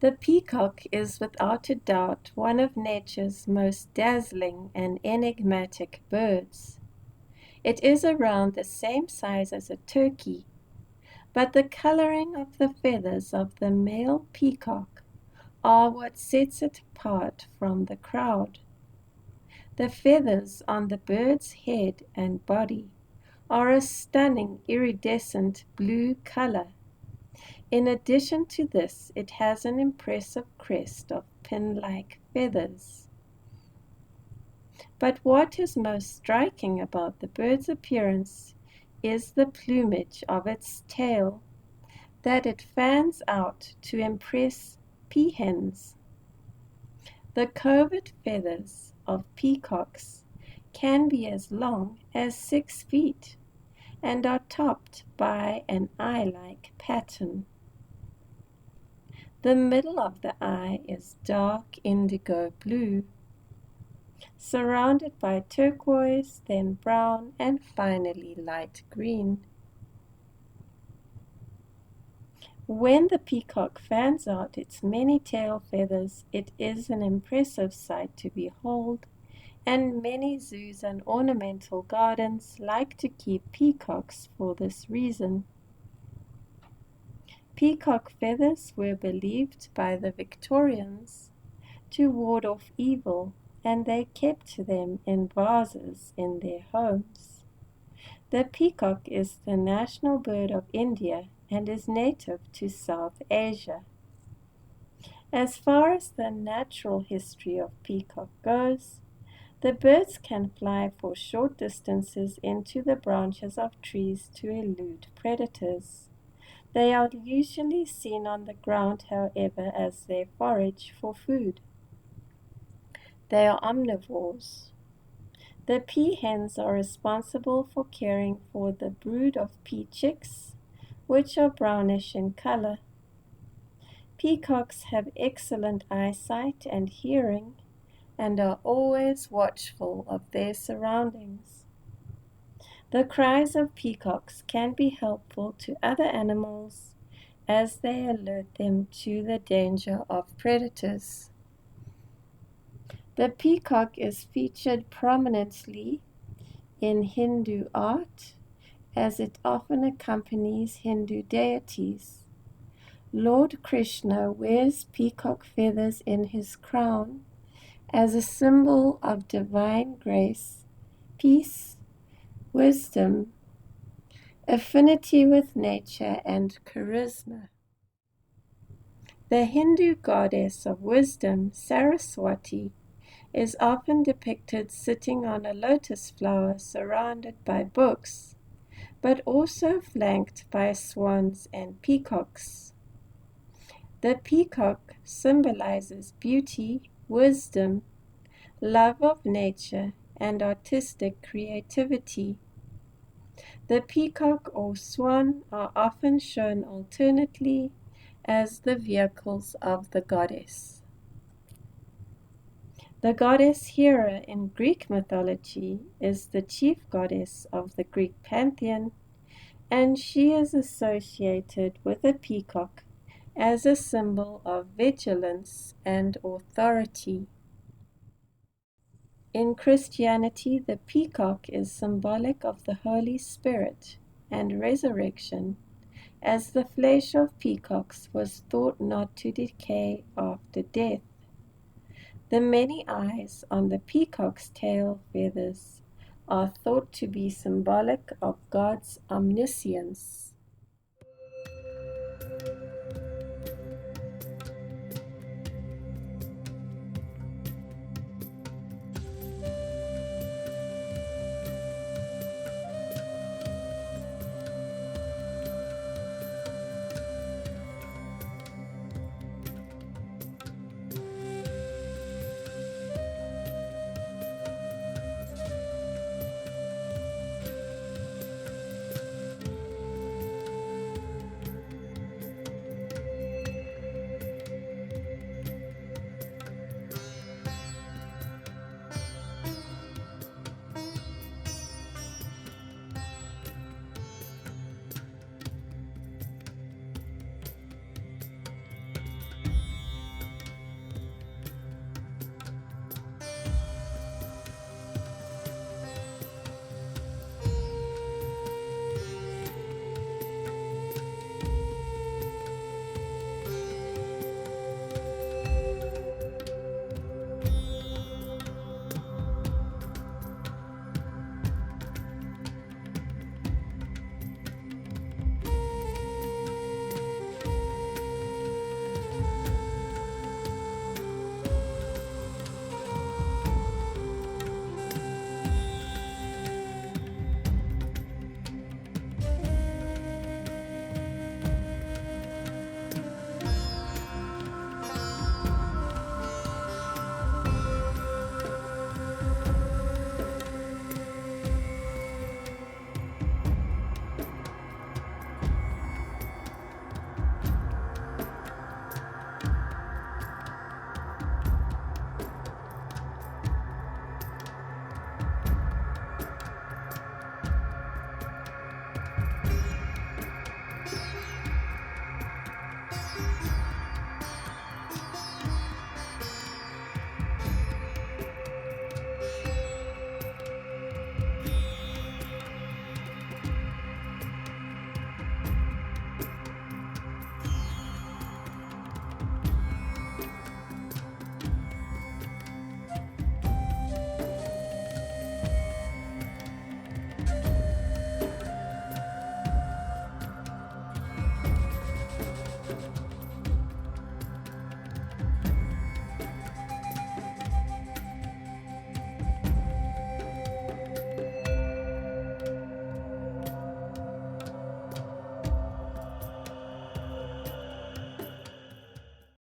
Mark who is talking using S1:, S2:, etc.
S1: The peacock is without a doubt one of nature's most dazzling and enigmatic birds. It is around the same size as a turkey, but the coloring of the feathers of the male peacock are what sets it apart from the crowd. The feathers on the bird's head and body are a stunning iridescent blue color. In addition to this, it has an impressive crest of pin-like feathers. But what is most striking about the bird's appearance is the plumage of its tail, that it fans out to impress peahens. The covert feathers of peacocks can be as long as 6 feet and are topped by an eye-like pattern. The middle of the eye is dark indigo blue, surrounded by turquoise, then brown, and finally light green. When the peacock fans out its many tail feathers, it is an impressive sight to behold, and many zoos and ornamental gardens like to keep peacocks for this reason. Peacock feathers were believed by the Victorians to ward off evil, and they kept them in vases in their homes. The peacock is the national bird of India and is native to South Asia. As far as the natural history of peacock goes, the birds can fly for short distances into the branches of trees to elude predators. They are usually seen on the ground, however, as they forage for food. They are omnivores. The peahens are responsible for caring for the brood of pea chicks, which are brownish in color. Peacocks have excellent eyesight and hearing and are always watchful of their surroundings. The cries of peacocks can be helpful to other animals as they alert them to the danger of predators. The peacock is featured prominently in Hindu art, as it often accompanies Hindu deities. Lord Krishna wears peacock feathers in his crown as a symbol of divine grace, peace, wisdom, affinity with nature, and charisma. The Hindu goddess of wisdom, Saraswati, is often depicted sitting on a lotus flower surrounded by books, but also flanked by swans and peacocks. The peacock symbolizes beauty, wisdom, love of nature, and artistic creativity. The peacock or swan are often shown alternately as the vehicles of the goddess. The goddess Hera in Greek mythology is the chief goddess of the Greek pantheon, and she is associated with a peacock as a symbol of vigilance and authority. In Christianity, the peacock is symbolic of the Holy Spirit and resurrection, as the flesh of peacocks was thought not to decay after death. The many eyes on the peacock's tail feathers are thought to be symbolic of God's omniscience.